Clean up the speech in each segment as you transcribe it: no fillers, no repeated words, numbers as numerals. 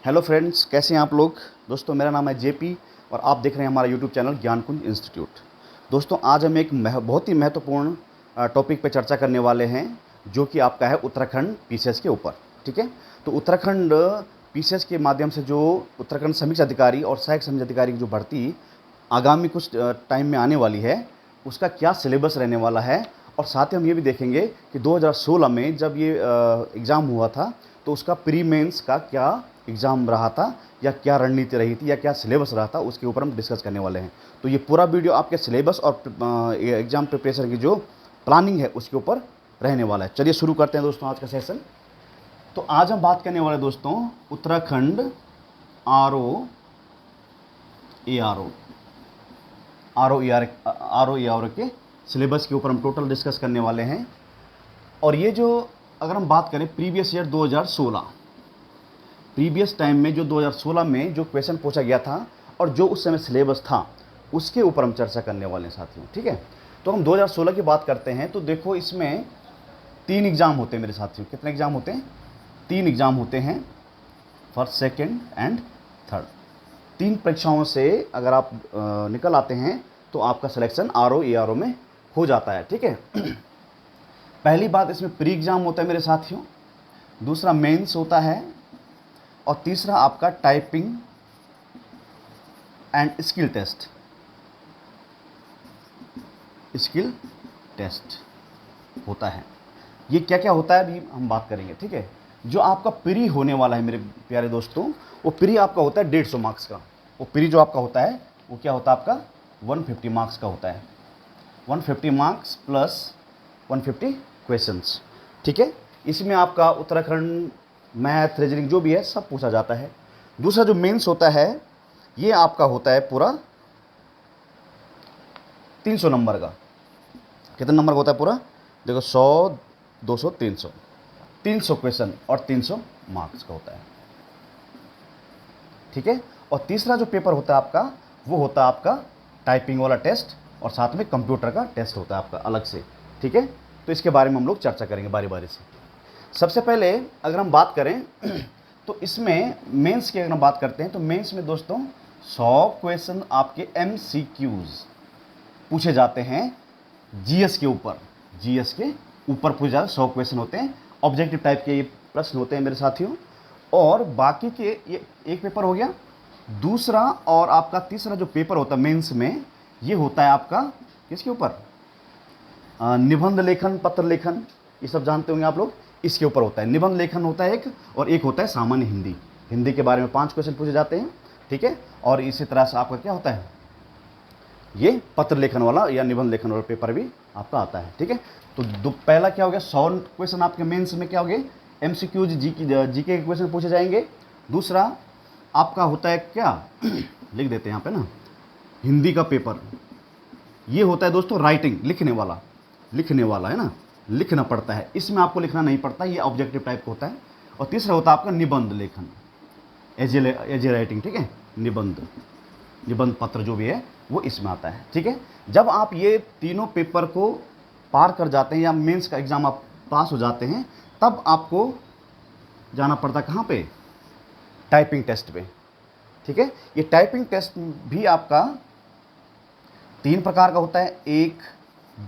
Hello friends, कैसे हैं आप लोग। दोस्तों, मेरा नाम है जेपी और आप देख रहे हैं हमारा यूट्यूब चैनल ज्ञानकुंज इंस्टीट्यूट। दोस्तों, आज हम एक बहुत ही महत्वपूर्ण टॉपिक पे चर्चा करने वाले हैं, जो कि आपका है उत्तराखंड पीसीएस के ऊपर। ठीक है, तो उत्तराखंड पीसीएस के माध्यम से जो उत्तराखंड समीक्षा अधिकारी और सहायक समीक्षा अधिकारी की जो भर्ती आगामी कुछ टाइम में आने वाली है, उसका क्या सिलेबस रहने वाला है। और साथ ही हम ये भी देखेंगे कि 2016 में जब ये एग्ज़ाम हुआ था, तो उसका प्री मेंस का क्या एग्ज़ाम रहा था, या क्या रणनीति रही थी, या क्या सिलेबस रहा था, उसके ऊपर हम डिस्कस करने वाले हैं। तो ये पूरा वीडियो आपके सिलेबस और एग्ज़ाम प्रिपरेशन की जो प्लानिंग है उसके ऊपर रहने वाला है। चलिए शुरू करते हैं दोस्तों आज का सेशन। तो आज हम बात करने वाले दोस्तों उत्तराखंड आर ओ के सिलेबस के ऊपर हम टोटल डिस्कस करने वाले हैं। और ये जो अगर हम बात करें प्रीवियस ईयर 2016, प्रीवियस टाइम में जो 2016 में जो क्वेश्चन पूछा गया था और जो उस समय सिलेबस था, उसके ऊपर हम चर्चा करने वाले हैं साथियों। ठीक है, तो हम 2016 की बात करते हैं तो देखो इसमें 3 एग्ज़ाम होते हैं मेरे साथियों। कितने एग्ज़ाम होते हैं? 3 एग्ज़ाम होते हैं, फर्स्ट, सेकेंड एंड थर्ड। 3 परीक्षाओं से अगर आप निकल आते हैं तो आपका सिलेक्शन आर ओ में हो जाता है। ठीक है, पहली बात, इसमें प्री एग्ज़ाम होता है मेरे साथियों, दूसरा मेंस होता है, और तीसरा आपका टाइपिंग एंड स्किल टेस्ट होता है। ये क्या क्या होता है अभी हम बात करेंगे। ठीक है, जो आपका प्री होने वाला है मेरे प्यारे दोस्तों, वो प्री आपका होता है 150 मार्क्स का। वो प्री जो आपका होता है वो क्या होता है आपका 150 मार्क्स का होता है। 150 मार्क्स प्लस 150 क्वेश्चंस। ठीक है, इसमें आपका उत्तराखंड मैथ, रीजनिंग जो भी है सब पूछा जाता है। दूसरा जो मेंस होता है, ये आपका होता है पूरा 300 नंबर का। कितने नंबर का होता है पूरा? देखो 100, 200, 300 क्वेश्चन और 300 मार्क्स का होता है। ठीक है, और तीसरा जो पेपर होता है आपका, वो होता है आपका टाइपिंग वाला टेस्ट, और साथ में कंप्यूटर का टेस्ट होता है आपका अलग से। ठीक है, तो इसके बारे में हम लोग चर्चा करेंगे बारी बारी से। सबसे पहले अगर हम बात करें तो इसमें मेंस की अगर हम बात करते हैं तो मेंस में दोस्तों 100 क्वेश्चन आपके एमसीक्यूज पूछे जाते हैं जीएस के ऊपर। जीएस के ऊपर पूछे जाते 100 क्वेश्चन होते हैं, ऑब्जेक्टिव टाइप के ये प्रश्न होते हैं मेरे साथियों। और बाकी के ये एक पेपर हो गया। दूसरा और आपका तीसरा जो पेपर होता है मेंस में, ये होता है आपका किसके ऊपर? निबंध लेखन, पत्र लेखन, ये सब जानते होंगे आप लोग। इसके ऊपर होता है निबंध लेखन होता है एक, और एक होता है सामान्य हिंदी। हिंदी के बारे में 5 क्वेश्चन पूछे जाते हैं। ठीक है, और इसी तरह से आपका क्या होता है, ये पत्र लेखन वाला या निबंध लेखन वाला पेपर भी आपका आता है। ठीक है, तो पहला क्या हो गया, 100 क्वेश्चन आपके मेंस में क्या हो गए, एमसीक्यूज जीके के क्वेश्चन पूछे जाएंगे। दूसरा आपका होता है क्या लिख देते हैं यहाँ पे ना, हिंदी का पेपर। ये होता है दोस्तों राइटिंग, लिखने वाला है ना, लिखना पड़ता है। इसमें आपको लिखना नहीं पड़ता, ये ऑब्जेक्टिव टाइप का होता है। और तीसरा होता है आपका निबंध लेखन, एजे राइटिंग। ठीक है, निबंध पत्र जो भी है वो इसमें आता है। ठीक है, जब आप ये तीनों पेपर को पार कर जाते हैं या मेंस का एग्ज़ाम आप पास हो जाते हैं, तब आपको जाना पड़ता है कहाँ पे, टाइपिंग टेस्ट पे। ठीक है, ये टाइपिंग टेस्ट भी आपका 3 प्रकार का होता है, 1,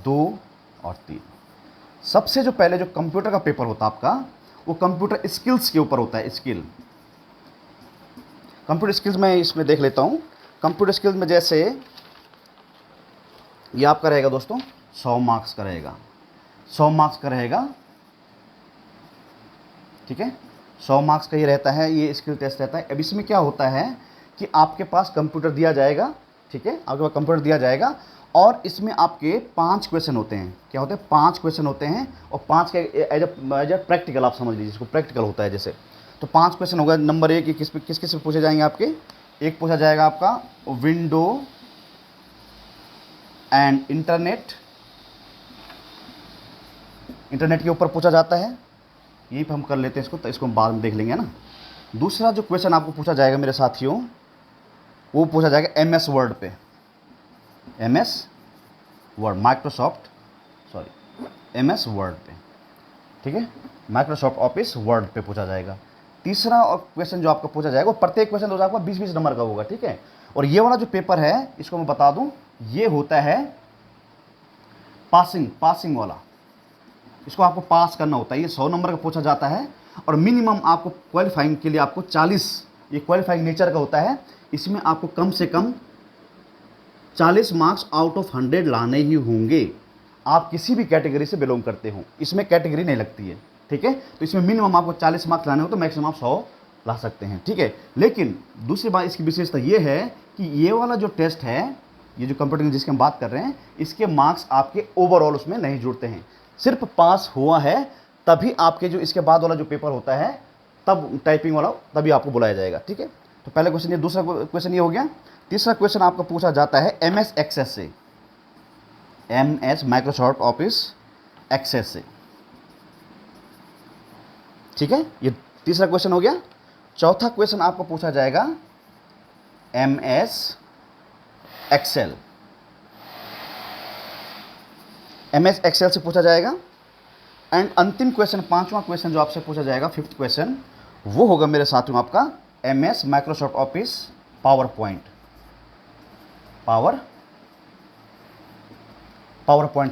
2 और 3। सबसे जो पहले जो कंप्यूटर का पेपर होता है आपका, वो कंप्यूटर स्किल्स के ऊपर होता है। कंप्यूटर स्किल्स में इसमें देख लेता हूँ। कंप्यूटर स्किल्स में जैसे ये आपका रहेगा दोस्तों 100 मार्क्स का रहेगा, 100 मार्क्स का रहेगा। ठीक है, 100 मार्क्स का ये रहता है, ये स्किल टेस्ट रहता है। अब इसमें क्या होता है कि आपके पास कंप्यूटर दिया जाएगा। ठीक है, आपके पास कंप्यूटर दिया जाएगा, और इसमें आपके 5 क्वेश्चन होते हैं। क्या होते हैं? 5 क्वेश्चन होते हैं, और 5 के एज ए प्रैक्टिकल आप समझ लीजिए, इसको प्रैक्टिकल होता है जैसे। तो 5 क्वेश्चन होगा। नंबर 1 किस किस पे पूछे जाएंगे आपके? एक पूछा जाएगा आपका विंडो एंड इंटरनेट के ऊपर पूछा जाता है। यही पे हम कर लेते हैं इसको, तो इसको हम बाद में देख लेंगे ना। दूसरा जो क्वेश्चन आपको पूछा जाएगा मेरे साथियों, वो पूछा जाएगा एमएस वर्ड पे, एमएस वर्ड पे। ठीक है, माइक्रोसॉफ्ट ऑफिस वर्ड पे पूछा जाएगा। तीसरा और क्वेश्चन जो आपका पूछा जाएगा, प्रत्येक क्वेश्चन जो आपका 20-20 नंबर का होगा, ठीक है। और ये वाला जो पेपर है, इसको मैं बता दूं, ये होता है पासिंग वाला। इसको आपको पास करना होता है, ये 100 नंबर का पूछा जाता है। और मिनिमम आपको क्वालिफाइंग के लिए आपको 40, ये क्वालिफाइंग नेचर का होता है। इसमें आपको कम से कम 40 मार्क्स आउट ऑफ 100 लाने ही होंगे। आप किसी भी कैटेगरी से बिलोंग करते हो, इसमें कैटेगरी नहीं लगती है, ठीक है। तो इसमें मिनिमम आपको 40 मार्क्स लाने हो तो मैक्सिमम आप 100 ला सकते हैं, ठीक है। लेकिन दूसरी बात इसकी विशेषता ये है कि ये वाला जो टेस्ट है, ये जो कंप्यूटर जिसकी हम बात कर रहे हैं, इसके मार्क्स आपके ओवरऑल उसमें नहीं जुड़ते हैं। सिर्फ पास हुआ है तभी आपके जो इसके बाद वाला जो पेपर होता है, तब टाइपिंग वाला, तभी आपको बुलाया जाएगा, ठीक है। तो पहला क्वेश्चन ये, दूसरा क्वेश्चन ये हो गया। तीसरा क्वेश्चन आपका पूछा जाता है MS एक्सेस से, MS माइक्रोसॉफ्ट ऑफिस एक्सेस से, ठीक है। ये तीसरा क्वेश्चन हो गया। चौथा क्वेश्चन आपको पूछा जाएगा MS एक्सेल, MS एक्सेल से पूछा जाएगा। एंड अंतिम क्वेश्चन, पांचवा क्वेश्चन जो आपसे पूछा जाएगा, 5th क्वेश्चन, वो होगा मेरे साथियों आपका MS Microsoft office power point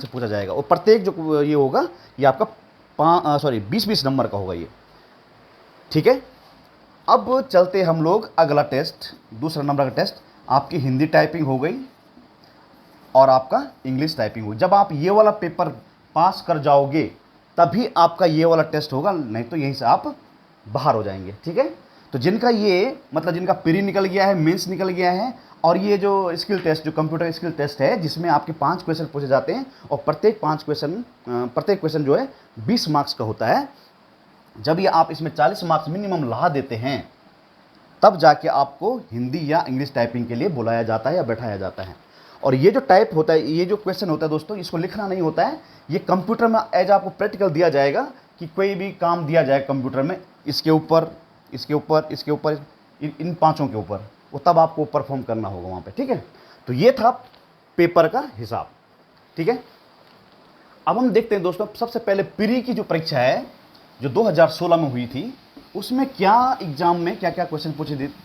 से पूछा जाएगा। और प्रत्येक जो ये होगा, ये आपका 20-20 नंबर का होगा ये, ठीक है। अब चलते हम लोग अगला टेस्ट, दूसरा नंबर का टेस्ट। आपकी हिंदी टाइपिंग हो गई और आपका इंग्लिश टाइपिंग हुई। जब आप ये वाला पेपर पास कर जाओगे तभी आपका ये वाला टेस्ट होगा, नहीं तो यहीं से आप बाहर हो जाएंगे, ठीक है। तो जिनका ये मतलब जिनका प्री निकल गया है, मेंस निकल गया है, और ये जो स्किल टेस्ट, जो कंप्यूटर स्किल टेस्ट है, जिसमें आपके 5 क्वेश्चन पूछे जाते हैं और प्रत्येक क्वेश्चन जो है 20 मार्क्स का होता है। जब ये आप इसमें 40 मार्क्स मिनिमम ला देते हैं, तब जाके आपको हिंदी या इंग्लिश टाइपिंग के लिए बुलाया जाता है या बैठाया जाता है। और ये जो टाइप होता है, ये जो क्वेश्चन होता है दोस्तों, इसको लिखना नहीं होता है। ये कंप्यूटर में एज आपको प्रैक्टिकल दिया जाएगा कि कोई भी काम दिया जाए कंप्यूटर में, इसके ऊपर, इसके ऊपर, इसके ऊपर, इन पांचों के ऊपर, वो तब आपको परफॉर्म करना होगा वहाँ पे, ठीक है। तो ये था पेपर का हिसाब, ठीक है। अब हम देखते हैं दोस्तों, सबसे पहले प्री की जो परीक्षा है जो 2016 में हुई थी, उसमें क्या एग्जाम में क्या क्या क्वेश्चन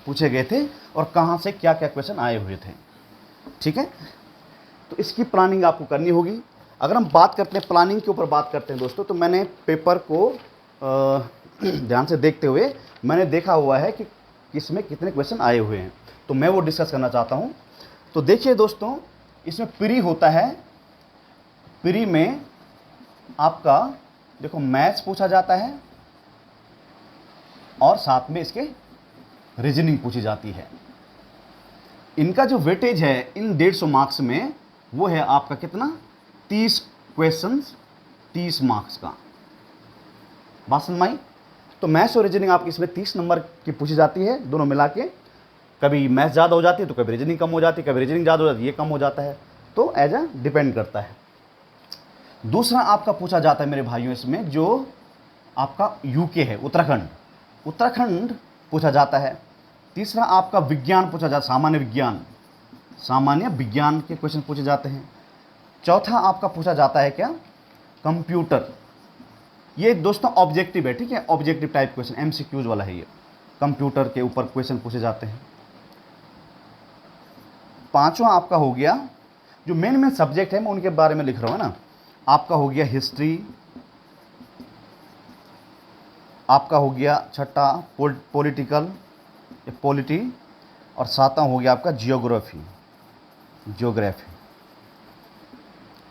पूछे गए थे और कहाँ से क्या क्या क्वेश्चन आए हुए थे, ठीक है। तो इसकी प्लानिंग आपको करनी होगी। अगर हम बात करते हैं प्लानिंग के ऊपर बात करते हैं दोस्तों, तो मैंने पेपर को ध्यान से देखते हुए मैंने देखा हुआ है कि इसमें कितने क्वेश्चन आए हुए हैं, तो मैं वो डिस्कस करना चाहता हूँ। तो देखिए दोस्तों, इसमें प्री होता है, प्री में आपका देखो मैथ्स पूछा जाता है और साथ में इसके रीजनिंग पूछी जाती है। इनका जो वेटेज है इन 150 मार्क्स में, वो है आपका कितना, 30 क्वेश्चंस 30 मार्क्स का। बात समझ में आई? तो मैथ्स और रीजनिंग आपकी इसमें 30 नंबर की पूछी जाती है, दोनों मिला के। कभी मैथ्स ज़्यादा हो जाती है तो कभी रीजनिंग कम हो जाती है, कभी रीजनिंग ज़्यादा हो जाती है, ये कम हो जाता है, तो एज अ डिपेंड करता है। दूसरा आपका पूछा जाता है मेरे भाइयों इसमें, जो आपका यूके है, उत्तराखंड पूछा जाता है। तीसरा आपका विज्ञान पूछा जाता है, सामान्य विज्ञान के क्वेश्चन पूछे जाते हैं। चौथा आपका पूछा जाता है क्या, कंप्यूटर। ये दोस्तों ऑब्जेक्टिव है, ठीक है, ऑब्जेक्टिव टाइप क्वेश्चन, MCQs वाला है ये, कंप्यूटर के ऊपर क्वेश्चन पूछे जाते हैं। पांचवा आपका हो गया, जो मेन सब्जेक्ट है मैं उनके बारे में लिख रहा हूँ ना, आपका हो गया हिस्ट्री, आपका हो गया छठा पॉलिटी, और सातवां हो गया आपका जियोग्राफी,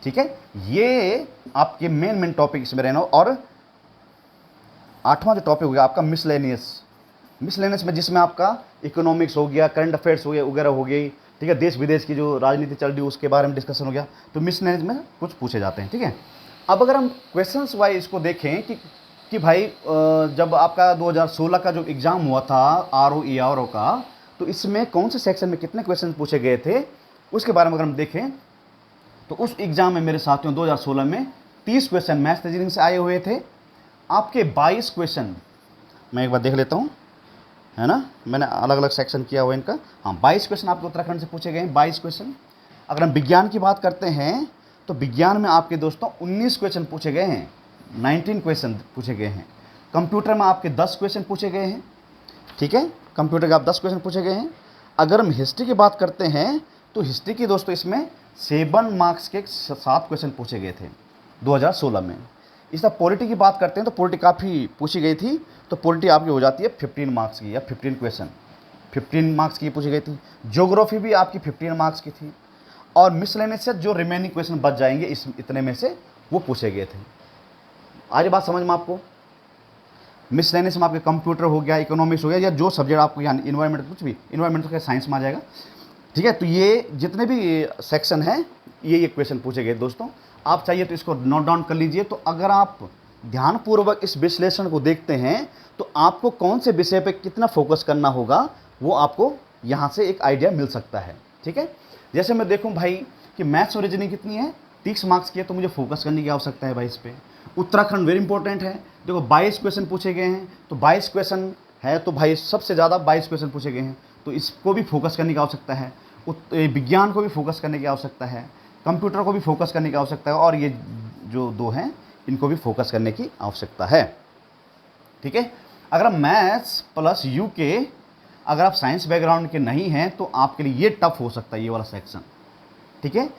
ठीक है। ये आपके मेन टॉपिक इसमें रहना। और आठवां जो टॉपिक हो गया आपका मिसलेनियस में, जिसमें आपका इकोनॉमिक्स हो गया, करंट अफेयर्स हो गया, वगैरह हो गई, ठीक है, देश विदेश की जो राजनीति चल रही है उसके बारे में डिस्कशन हो गया। तो मिसलेनियस में कुछ पूछे जाते हैं, ठीक है। अब अगर हम क्वेश्चंस वाइज इसको देखें कि भाई जब आपका 2016 का जो एग्ज़ाम हुआ था RO का, तो इसमें कौन से सेक्शन में कितने क्वेश्चन पूछे गए थे, उसके बारे में अगर हम देखें तो उस एग्ज़ाम में मेरे साथियों 2016 में 30 क्वेश्चन मैथ्स रीजनिंग से आए हुए थे। आपके 22 क्वेश्चन, मैं एक बार देख लेता हूँ, है ना, मैंने अलग अलग सेक्शन किया हुआ इनका। हाँ, 22 क्वेश्चन आपके उत्तराखंड से पूछे गए हैं, 22 क्वेश्चन। अगर हम विज्ञान की बात करते हैं तो विज्ञान में आपके दोस्तों 19 क्वेश्चन पूछे गए हैं, 19 क्वेश्चन पूछे गए हैं। कंप्यूटर में आपके 10 क्वेश्चन पूछे गए हैं, ठीक है, कंप्यूटर के आप 10 क्वेश्चन पूछे गए हैं। अगर हम हिस्ट्री की बात करते हैं तो हिस्ट्री की दोस्तों इसमें 7 मार्क्स के 7 क्वेश्चन पूछे गए थे 2016 में। इस तरह पॉलिटी की बात करते हैं तो पॉलिटी काफ़ी पूछी गई थी, तो पॉलिटी आपकी हो जाती है 15 मार्क्स की, या 15 क्वेश्चन 15 मार्क्स की पूछी गई थी। ज्योग्राफी भी आपकी 15 मार्क्स की थी, और मिसलेनियस से जो रिमेनिंग क्वेश्चन बच जाएंगे इस इतने में से वो पूछे गए थे। आज बात समझ में आपको? मिसलेनियस में आपके कंप्यूटर हो गया, इकोनॉमिक्स हो गया, या जो सब्जेक्ट आपको यानी इन्वायरमेंट, कुछ भी इन्वायरमेंट का साइंस में आ जाएगा। ठीक है, तो ये जितने भी सेक्शन हैं ये क्वेश्चन पूछे गए दोस्तों। आप चाहिए तो इसको नोट डाउन कर लीजिए। तो अगर आप ध्यानपूर्वक इस विश्लेषण को देखते हैं तो आपको कौन से विषय पे कितना फोकस करना होगा वो आपको यहाँ से एक आइडिया मिल सकता है। ठीक है, जैसे मैं देखूँ भाई कि मैथ्स और रीजनिंग कितनी है, 30 मार्क्स की है, तो मुझे फोकस करने की आवश्यकता है भाई इस पर। उत्तराखंड वेरी इंपॉर्टेंट है, देखो 22 क्वेश्चन पूछे गए हैं, तो 22 क्वेश्चन है तो भाई सबसे ज़्यादा 22 क्वेश्चन पूछे गए हैं, तो इसको भी फोकस करने की आवश्यकता है। विज्ञान को भी फोकस करने की आवश्यकता है, कंप्यूटर को भी फोकस करने की आवश्यकता है, और ये जो 2 हैं इनको भी फोकस करने की आवश्यकता है। ठीक है, अगर आप मैथ्स प्लस यूके, अगर आप साइंस बैकग्राउंड के नहीं हैं तो आपके लिए ये टफ हो सकता है ये वाला सेक्शन। ठीक है,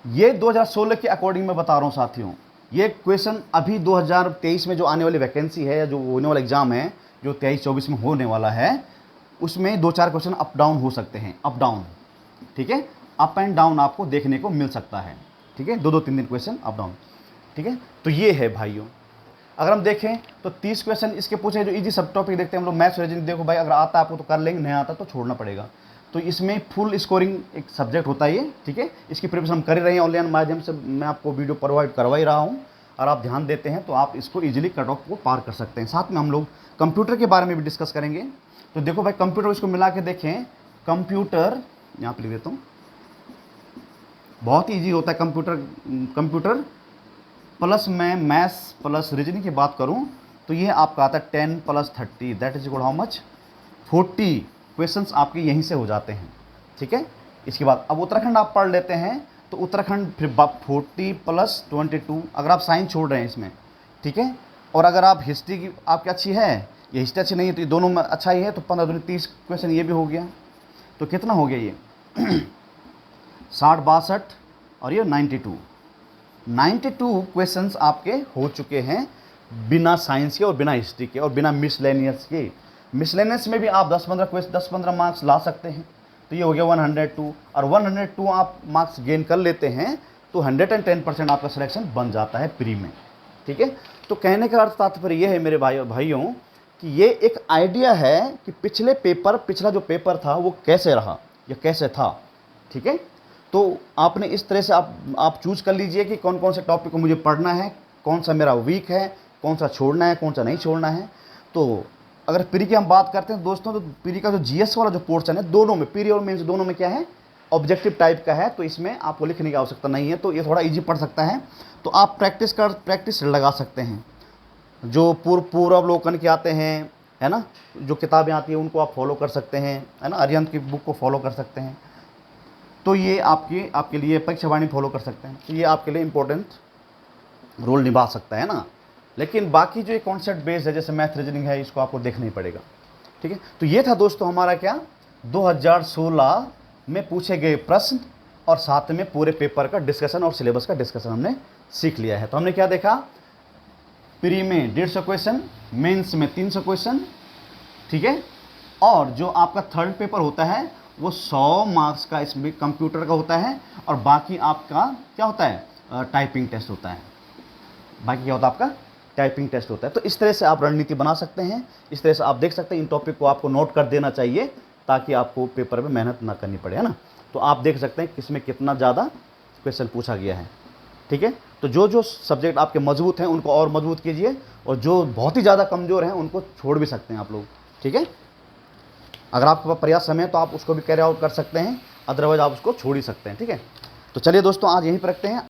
ये 2016 के अकॉर्डिंग मैं बता रहा हूँ साथियों। ये क्वेश्चन अभी 2023 में जो आने वाली वैकेंसी है, जो होने वाला एग्जाम है जो 23-24 में होने वाला है, उसमें 2-4 क्वेश्चन अप डाउन हो सकते हैं, अप डाउन। ठीक है, अप एंड डाउन आपको देखने को मिल सकता है। ठीक है, 2-2, 3-3 क्वेश्चन अप डाउन। ठीक है, तो ये है भाइयों। अगर हम देखें तो 30 क्वेश्चन इसके पूछे, जो इजी सब टॉपिक देखते हैं हम लोग, मैथ्स रीजनिंग। देखो भाई अगर आता है आपको तो कर लेंगे, नहीं आता तो छोड़ना पड़ेगा। तो इसमें फुल स्कोरिंग एक सब्जेक्ट होता है ये। ठीक है, इसकी प्रिपरेशन हम कर ही रहे हैं ऑनलाइन माध्यम से, मैं आपको वीडियो प्रोवाइड करवा ही रहा हूँ, और आप ध्यान देते हैं तो आप इसको ईजिली कट ऑफ को पार कर सकते हैं। साथ में हम लोग कंप्यूटर के बारे में भी डिस्कस करेंगे। तो देखो भाई कंप्यूटर, इसको मिला के देखें, कंप्यूटर यहाँ पर लिख देता हूँ, बहुत ही ईजी होता है कंप्यूटर प्लस मैं मैथ्स प्लस रीजनिंग की बात करूं तो ये आपका आता है 10 + 30, that is equal how much, 40 questions आपके यहीं से हो जाते हैं। ठीक है, इसके बाद अब उत्तराखंड आप पढ़ लेते हैं तो उत्तराखंड फिर 40 + 22, अगर आप साइंस छोड़ रहे हैं इसमें। ठीक है, और अगर आप हिस्ट्री की आपकी अच्छी है, ये हिस्ट्री अच्छी नहीं है तो ये दोनों में अच्छा ही है, तो 15 दूनी 30 क्वेश्चन ये भी हो गया। तो कितना हो गया ये 60, 62 और ये 92 क्वेश्चंस आपके हो चुके हैं बिना साइंस के और बिना हिस्ट्री के और बिना मिसलेनियस के। मिसलेनियस में भी आप 10-15 मार्क्स ला सकते हैं, तो ये हो गया 102, और 102 आप मार्क्स गेन कर लेते हैं तो 110% आपका सिलेक्शन बन जाता है प्री में। ठीक है, तो कहने का अर्थ तात्पर्य ये है मेरे भाइयों कि ये एक आइडिया है कि पिछला जो पेपर था वो कैसे रहा या कैसे था। ठीक है, तो आपने इस तरह से आप चूज़ कर लीजिए कि कौन कौन से टॉपिक को मुझे पढ़ना है, कौन सा मेरा वीक है, कौन सा छोड़ना है, कौन सा नहीं छोड़ना है। तो अगर प्री की हम बात करते हैं दोस्तों, तो प्री का जो जीएस वाला जो पोर्शन है, दोनों में प्री और मेंस दोनों में क्या है, ऑब्जेक्टिव टाइप का है, तो इसमें आपको लिखने की आवश्यकता नहीं है, तो ये थोड़ा ईजी पड़ सकता है। तो आप प्रैक्टिस लगा सकते हैं। जो पूर्वावलोकन के आते हैं, है ना, जो किताबें आती हैं उनको आप फॉलो कर सकते हैं, है ना, अरिहंत की बुक को फॉलो कर सकते हैं। तो ये आपके लिए परीक्षावाणी फॉलो कर सकते हैं, तो ये आपके लिए इंपॉर्टेंट रोल निभा सकता है ना। लेकिन बाकी जो एक कॉन्सेप्ट बेस्ड है जैसे मैथ रीजनिंग है, इसको आपको देखना ही पड़ेगा। ठीक है, तो ये था दोस्तों हमारा क्या 2016 में पूछे गए प्रश्न, और साथ में पूरे पेपर का डिस्कशन और सिलेबस का डिस्कशन हमने सीख लिया है। तो हमने क्या देखा, प्री में 150 क्वेश्चन, मेंस में 300 क्वेश्चन। ठीक है, और जो आपका थर्ड पेपर होता है वो 100 मार्क्स का इसमें कंप्यूटर का होता है, और बाकी आपका क्या होता है, टाइपिंग टेस्ट होता है। बाकी क्या होता है, आपका टाइपिंग टेस्ट होता है। तो इस तरह से आप रणनीति बना सकते हैं, इस तरह से आप देख सकते हैं। इन टॉपिक को आपको नोट कर देना चाहिए ताकि आपको पेपर में मेहनत ना करनी पड़े, है ना। तो आप देख सकते हैं किसमें कितना ज़्यादा क्वेश्चन पूछा गया है। ठीक है, तो जो सब्जेक्ट आपके मजबूत हैं उनको और मजबूत कीजिए, और जो बहुत ही ज़्यादा कमज़ोर हैं उनको छोड़ भी सकते हैं आप लोग। ठीक है, अगर आपके पास पर्याप्त समय है तो आप उसको भी कैरी आउट कर सकते हैं, अदरवाइज आप उसको छोड़ ही सकते हैं। ठीक है, तो चलिए दोस्तों आज यहीं पर रखते हैं।